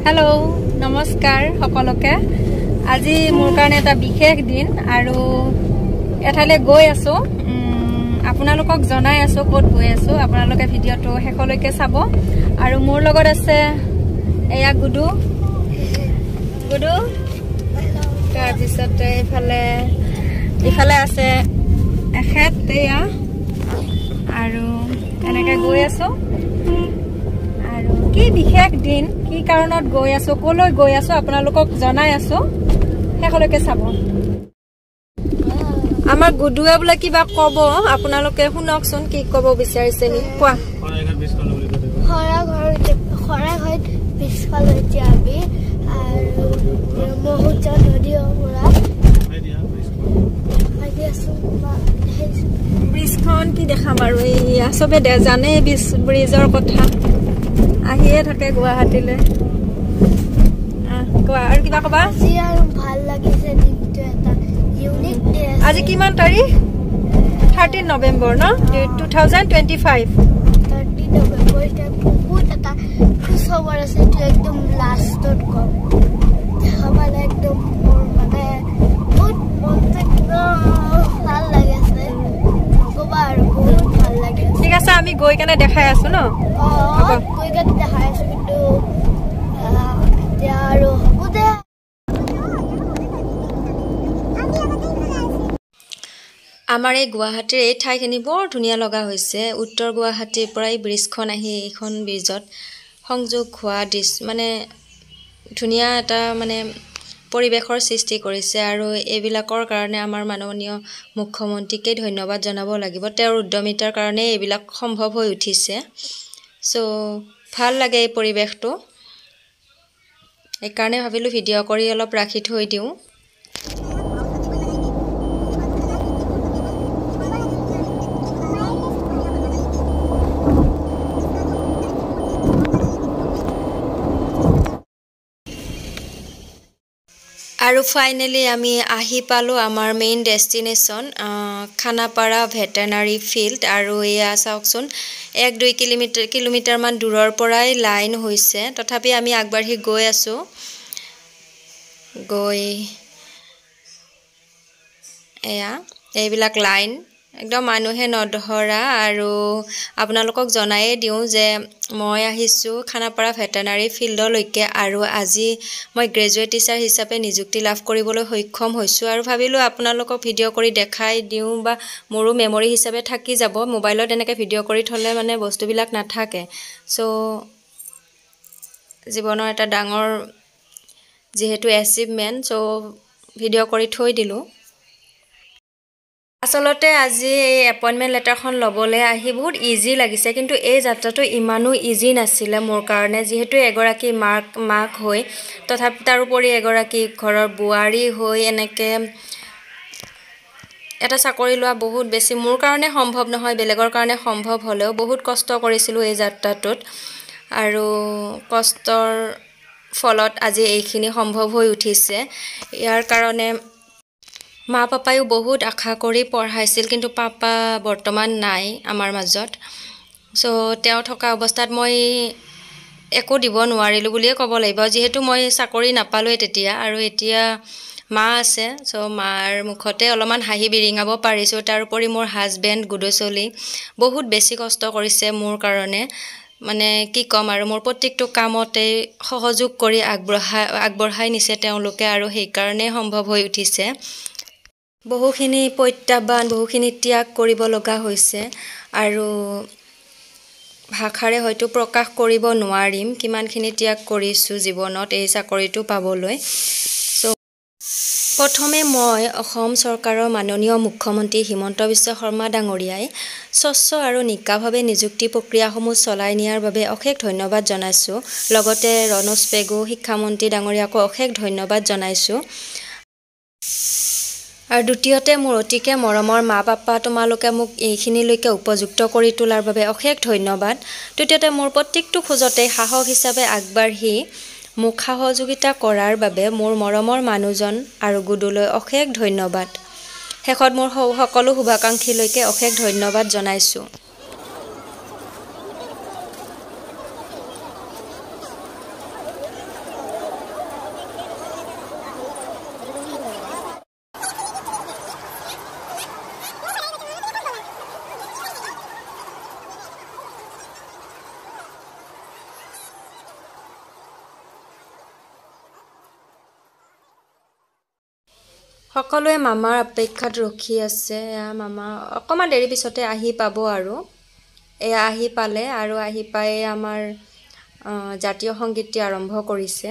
Hello नमस्कार सकलोके আজি মোৰ কাৰণে এটা বিশেষ দিন আৰু এঠালে গৈ আছো আপোনালোকক জনাই আছো ক'ত গৈ আছো আপোনালোকে ভিডিওটো হেকলৈকে চাব আৰু মোৰ লগত আছে এয়া গুডু তাৰ পিছতে ইফালে আছে এখেত এয়া আৰু এনেকৈ গৈ আছো আৰু কি বিশেষ দিন কি কাৰণত গৈ আছো কলৈ গৈ আছো আপোনালোকক জনাই আছো হেকলৈকে চাব আমাৰ গুডুৱে বলে কিবা কব আপোনালোকে শুনকচোন কি কব বিচাৰিছে নি কোৱা খৰা ঘৰত পিছফালে যাবি আৰু মহুজা নদীৰ পৰা ব্ৰিজখন কি দেখাম আৰু এয়া চবে জানে ব্ৰিজৰ কথা আহিয়ে থাকে গুৱাহাটীলৈ কোৱা আৰু কিবা কবা আজি আৰু ভাল লাগিছে দিনটো এটা ইউনিক ডে আজি কিমান তাৰিখ 13 নৱেম্বৰ ন 2025 13 নৱেম্বৰ এটা বহুত এটা খবৰ আছে যে একদম লাষ্টত কম দেখাবালে একদম মানে বহুত মনটো ভাল লাগিছে নকবা আৰু বহুত ভাল লাগে ঠিক আছে আমি গৈ কেনে দেখাই আছো ন গৈ কেনে দেখাই আছো কিন্তু এতিয়া আৰু হ'ব দে আমাৰ এই গুৱাহাটীৰ এই ঠাইখিনি বৰ ধুনীয়া লগা হৈছে উত্তৰ গুৱাহাটীৰ পৰাই ব্ৰিজখন আহি এইখন ব্ৰিজত সংযোগ হোৱা মানে ধুনীয়া এটা মানে পৰিৱেশৰ সৃষ্টি কৰিছে আৰু এইবিলাকৰ কাৰণে আমাৰ মাননীয় মুখ্যমন্ত্ৰীকে ধন্যবাদ জনাব লাগিব তেওঁৰ উদ্যমিতাৰ কাৰণে এইবিলাক সম্ভৱ হৈ উঠিছে সো ভাল লাগে এই পৰিৱেশটো এইকাৰণে ভাবিলোঁ ভিডিঅ' কৰি অলপ ৰাখি থৈ দিওঁ আৰু ফাইনেলি আমি আহি পালোঁ আমাৰ main destination Khanapara veterinary field আৰু এয়া চাওকচোন 1-2 কিলোমিটাৰমান দূৰৰ পৰাই লাইন হৈছে তথাপি আমি আগবাঢ়ি গৈ আছোঁ এয়া এইবিলাক লাইন একদম মানুহে নধৰা আৰু আপোনালোকক জনায়ে দিওঁ যে মই আহিছোঁ খানাপাৰা ভেটেনাৰী ফিল্ডলৈকে আৰু আজি মই গ্ৰেজুৱেট টিচাৰ হিচাপে নিযুক্তি লাভ কৰিবলৈ সক্ষম হৈছোঁ আৰু ভাবিলোঁ আপোনালোকক ভিডিঅ' কৰি দেখাই দিওঁ বা মোৰো মেমৰি হিচাপে থাকি যাব মোবাইলত এনেকৈ ভিডিঅ' কৰি থ'লে মানে বস্তুবিলাক নাথাকে সো জীৱনৰ এটা ডাঙৰ যিহেতু এচিভমেণ্ট সো ভিডিঅ' কৰি থৈ দিলোঁ আচলতে আজি এই এপইণ্টমেণ্ট লেটাৰখন ল'বলৈ আহি বহুত ইজি লাগিছে কিন্তু এই যাত্ৰাটো ইমানো ইজি নাছিলে মোৰ কাৰণে যিহেতু এগৰাকী মাক হৈ তথাপি তাৰোপৰি এগৰাকী ঘৰৰ বোৱাৰী হৈ এনেকৈ এটা চাকৰি লোৱা বহুত বেছি মোৰ কাৰণে সম্ভৱ নহয় বেলেগৰ কাৰণে সম্ভৱ হ'লেও বহুত কষ্ট কৰিছিলোঁ এই যাত্ৰাটোত আৰু কষ্টৰ ফলত আজি এইখিনি সম্ভৱ হৈ উঠিছে ইয়াৰ কাৰণে মা পাপায়ো বহুত আশা কৰি পঢ়াইছিল কিন্তু পাপা বৰ্তমান নাই আমাৰ মাজত সো তেওঁ থকা অৱস্থাত মই একো দিব নোৱাৰিলোঁ বুলিয়ে ক'ব লাগিব যিহেতু মই চাকৰি নাপালোঁৱে তেতিয়া আৰু এতিয়া মা আছে সো মাৰ মুখতে অলপমান হাঁহি বিৰিঙাব পাৰিছোঁ তাৰোপৰি মোৰ হাজবেণ্ড গুডচলি বহুত বেছি কষ্ট কৰিছে মোৰ কাৰণে মানে কি ক'ম আৰু মোৰ প্ৰত্যেকটো কামতে সহযোগ কৰি আগবঢ়াই নিছে তেওঁলোকে আৰু সেইকাৰণে সম্ভৱ হৈ উঠিছে বহুখিনি প্ৰত্যাহ্বান বহুখিনি ত্যাগ কৰিব লগা হৈছে আৰু ভাষাৰে হয়তো প্ৰকাশ কৰিব নোৱাৰিম কিমানখিনি ত্যাগ কৰিছোঁ জীৱনত এই চাকৰিটো পাবলৈ সো প্ৰথমে মই অসম চৰকাৰৰ মাননীয় মুখ্যমন্ত্ৰী হিমন্ত বিশ্ব শৰ্মা ডাঙৰীয়াই স্বচ্ছ আৰু নিকাভাৱে নিযুক্তি প্ৰক্ৰিয়াসমূহ চলাই নিয়াৰ বাবে অশেষ ধন্যবাদ জনাইছোঁ লগতে ৰণোজ পেগু শিক্ষামন্ত্ৰী ডাঙৰীয়াকো অশেষ ধন্যবাদ জনাইছোঁ আৰু দ্বিতীয়তে মোৰ অতিকে মৰমৰ মা পাপা তোমালোকে মোক এইখিনিলৈকে উপযুক্ত কৰি তোলাৰ বাবে অশেষ ধন্যবাদ তৃতীয়তে মোৰ প্ৰত্যেকটো খোজতে সাহস হিচাপে আগবাঢ়ি মোক সহযোগিতা কৰাৰ বাবে মোৰ মৰমৰ মানুহজন আৰু গুডুলৈ অশেষ ধন্যবাদ শেষত মোৰ সকলো শুভাকাংক্ষীলৈকে অশেষ ধন্যবাদ জনাইছোঁ সকলোৱে মামাৰ অপেক্ষাত ৰখি আছে। মামা অকণমান দেৰি পিছতে আহি পাব আৰু এয়া আহি পালে আৰু আহি পাই আমাৰ জাতীয় সংগীতটি আৰম্ভ কৰিছে।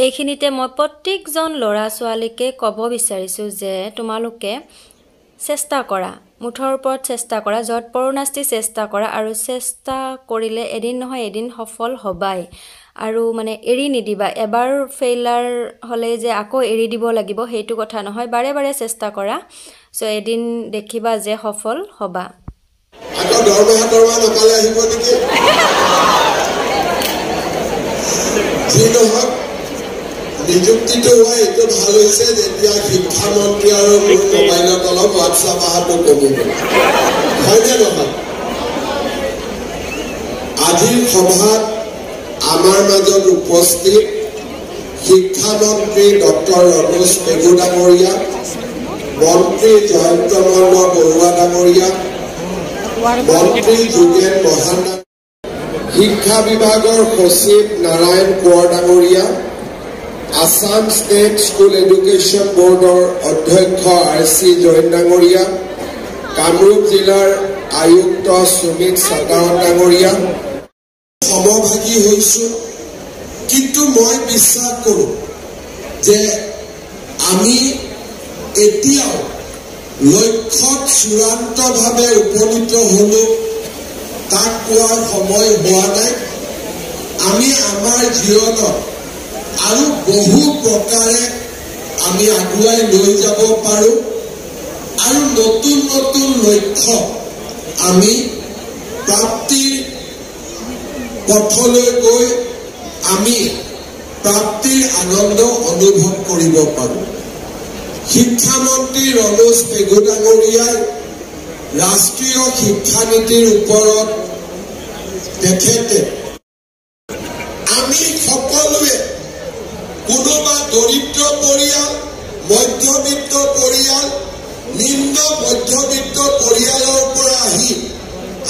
এইখিনিতে মই প্ৰত্যেকজন ল'ৰা ছোৱালীকে ক'ব বিচাৰিছোঁ যে তোমালোকে চেষ্টা কৰা, মুঠৰ ওপৰত চেষ্টা কৰা, য'ত পৰোনাস্তি চেষ্টা কৰা আৰু চেষ্টা কৰিলে এদিন নহয় এদিন সফল হ'বাই আৰু মানে এৰি নিদিবা। এবাৰ ফেইলাৰ হ'লে যে আকৌ এৰি দিব লাগিব সেইটো কথা নহয়, বাৰে বাৰে চেষ্টা কৰা, চ' এদিন দেখিবা যে সফল হ'বা। আকৌ দৰমহা নাপালে আহিব নেকি? যি নহওক নিযুক্তিটো হয় এইটো ভাল হৈছে যেতিয়া শিক্ষামন্ত্ৰী আৰু মোৰ মোবাইলত অলপ হোৱাটছআপ অহাটো কমিব, হয়নে নহয়? আজিৰ সভাত আমাৰ মাজত উপস্থিত শিক্ষামন্ত্ৰী ডক্টৰ ৰণোজ পেগু ডাঙৰীয়া, মন্ত্ৰী জয়ন্ত মল্ল বৰুৱা ডাঙৰীয়া, মন্ত্ৰী যোগেন মহান, শিক্ষা বিভাগৰ সচিব নাৰায়ণ কোঁৱৰ ডাঙৰীয়া, আসাম ষ্টেট স্কুল এডুকেশ্যন বোৰ্ডৰ অধ্যক্ষ RC জৈন ডাঙৰীয়া, কামৰূপ জিলাৰ আয়ুক্ত সুমিত সাতাৱত ডাঙৰীয়া, সমভাগী হৈছোঁ। কিন্তু মই বিশ্বাস কৰোঁ যে আমি এতিয়াও লক্ষ্যত চূড়ান্তভাৱে উপনীত হ'লোঁ তাক কোৱাৰ সময় হোৱা নাই। আমি আমাৰ জীৱনত আৰু বহু প্ৰকাৰে আমি আগুৱাই লৈ যাব পাৰোঁ আৰু নতুন নতুন লক্ষ্য আমি প্ৰাপ্তিৰ পথলৈ গৈ আমি প্ৰাপ্তিৰ আনন্দ অনুভৱ কৰিব পাৰোঁ। শিক্ষামন্ত্ৰী ৰণোজ পেগু ডাঙৰীয়াই ৰাষ্ট্ৰীয় শিক্ষানীতিৰ ওপৰত তেখেতে আমি সকলোৱে কোনোবা দৰিদ্ৰ পৰিয়াল, মধ্যবিত্ত পৰিয়াল, নিম্ন মধ্যবিত্ত পৰিয়ালৰ পৰা আহি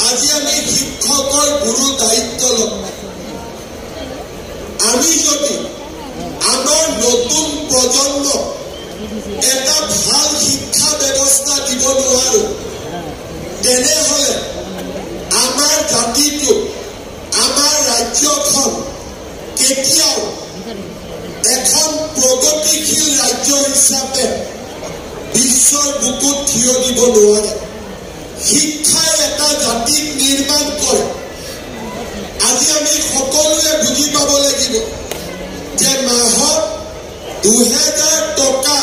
আজি আমি শিক্ষকৰ গুৰু দায়িত্ব ল'ম। আমি যদি আমাৰ নতুন প্ৰজন্মক এটা ভাল শিক্ষা ব্যৱস্থা দিব নোৱাৰোঁ তেনেহ'লে আমাৰ জাতিটো, আমাৰ ৰাজ্যখন কেতিয়াও এখন প্ৰগতিশীল ৰাজ্য হিচাপে বিশ্বৰ বুকুত থিয় দিব নোৱাৰে। শিক্ষাই এটা জাতিক নিৰ্মাণ কৰে। আজি আমি সকলোৱে বুজি পাব লাগিব যে মাহত 2000 টকা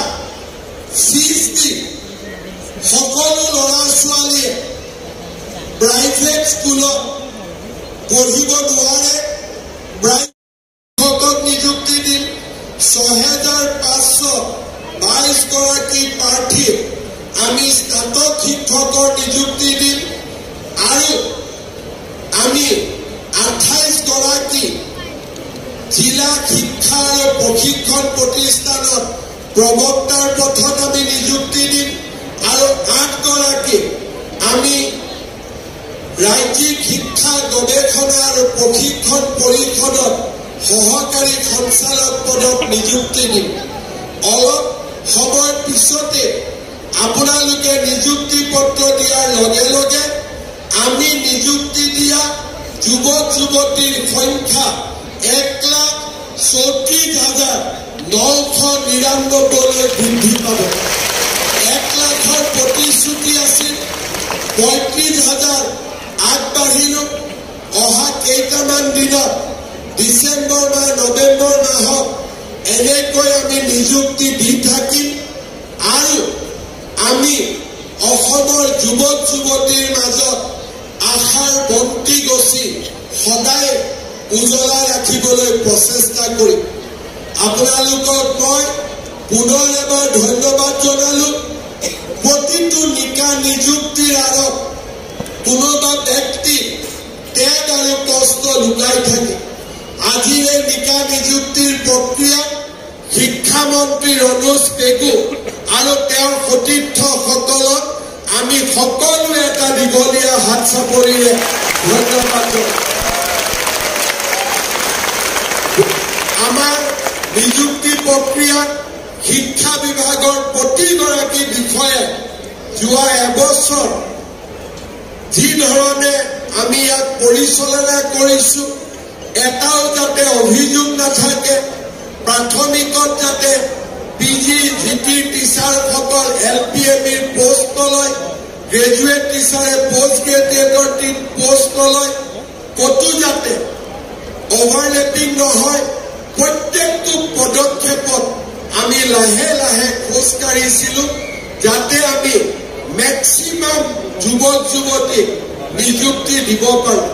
ফিজ দি সকলো ল'ৰা ছোৱালীয়ে প্ৰাইভেট স্কুলত পঢ়িব নোৱাৰে। শিক্ষকক নিযুক্তি দিম, 6522 গৰাকী প্ৰাৰ্থী আমি স্নাতক শিক্ষকৰ নিযুক্তি দিম আৰু আমি 28 গৰাকী জিলা শিক্ষা আৰু প্ৰশিক্ষণ প্ৰতিষ্ঠানত প্ৰবক্তাৰ পথত আমি নিযুক্তি দিম আৰু 8 গৰাকী আমি ৰাজ্যিক শিক্ষা গৱেষণা আৰু প্ৰশিক্ষণ পৰিষদত সহকাৰী সঞ্চালক পদত নিযুক্তি দিম। অলপ সময়ৰ পিছতে আপোনালোকে নিযুক্তি পত্ৰ দিয়াৰ লগে লগে আমি নিযুক্তি দিয়া যুৱক যুৱতীৰ সংখ্যা 1,34,999 বৃদ্ধি পাব। 1 লাখৰ প্ৰতিশ্ৰুতি আছিল, 35,000 আগবাঢ়িলো। অহা কেইটামান দিনত ডিচেম্বৰ মাহ নৱেম্বৰ মাহত এনেকৈ আমি নিযুক্তি দি থাকিম আৰু আমি অসমৰ যুৱক যুৱতীৰ মাজত আশাৰ বন্তি গছি সদায় উজ্বলাই ৰাখিবলৈ প্ৰচেষ্টা কৰিম। আপোনালোকক মই পুনৰ এবাৰ ধন্যবাদ জনালো। প্ৰতিটো নিকা নিযুক্তিৰ আঁৰত কোনোবা ব্যক্তি ত্যাগ আৰু কষ্ট লুকাই থাকে। আজি এই নিকা নিযুক্তিৰ প্ৰক্ৰিয়াত শিক্ষামন্ত্ৰী ৰনোজ পেগু আৰু তেওঁৰ সতীৰ্থসকলক আমি সকলোৱে এটা দীঘলীয়া হাত চাপৰিৰে ধন্যবাদ জনাওঁ। আমাৰ নিযুক্তি প্ৰক্ৰিয়াত শিক্ষা বিভাগৰ প্ৰতিগৰাকী বিষয়াই যোৱা এবছৰ যি ধৰণে আমি ইয়াক পৰিচালনা কৰিছো, এটাও যাতে অভিযোগ নাথাকে। প্ৰাথমিকত যাতে পিজি জিটি টিচাৰসকল LPMEৰ পোষ্ট নলয়, গ্ৰেজুৱেট টিচাৰে পোষ্ট গ্ৰেজুৱেটৰ পোষ্ট নলয়, ক'তো যাতে অভাৰলেপিং নহয়। প্ৰত্যেকটো পদক্ষেপত আমি লাহে লাহে খোজকাঢ়িছিলো যাতে আমি মেক্সিমাম যুৱক যুৱতীক নিযুক্তি দিব পাৰো।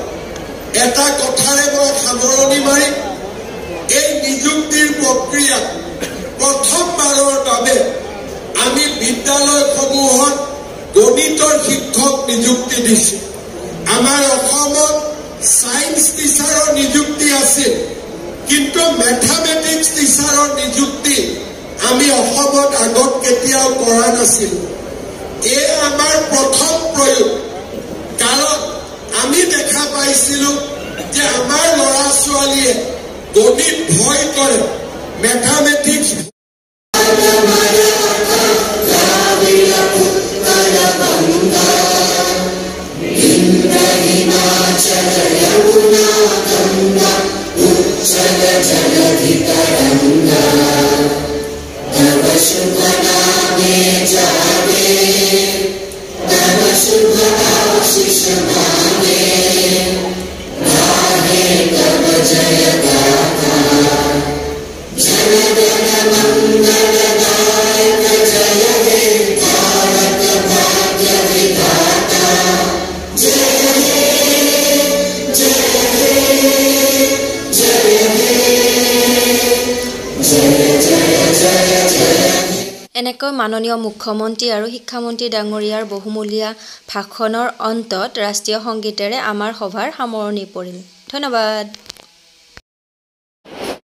এটা কথাৰে মই সামৰণি মাৰিম, এই নিযুক্তিৰ প্ৰক্ৰিয়াত প্ৰথমবাৰৰ বাবে আমি বিদ্যালয়সমূহত গণিতৰ শিক্ষক নিযুক্তি দিছো। আমাৰ অসমত সায়েন্স টিচাৰৰ নিযুক্তি আছিল, কিন্তু মেথামেটিক্স টিচাৰৰ নিযুক্তি আমি অসমত আগত কেতিয়াও কৰা নাছিলো। এই আমাৰ প্ৰথম প্ৰয়োগ, কাৰণ আমি দেখা পাইছিলো যে আমাৰ ল'ৰা ছোৱালীয়ে গণিত ভয় কৰে, মেথামেটিক্স এনেকৈ মাননীয় মুখ্যমন্ত্ৰী আৰু শিক্ষামন্ত্ৰী ডাঙৰীয়াৰ বহুমূলীয়া ভাষণৰ অন্তত ৰাষ্ট্ৰীয় সংগীতেৰে আমাৰ সভাৰ সামৰণি পৰিল। ধন্যবাদ।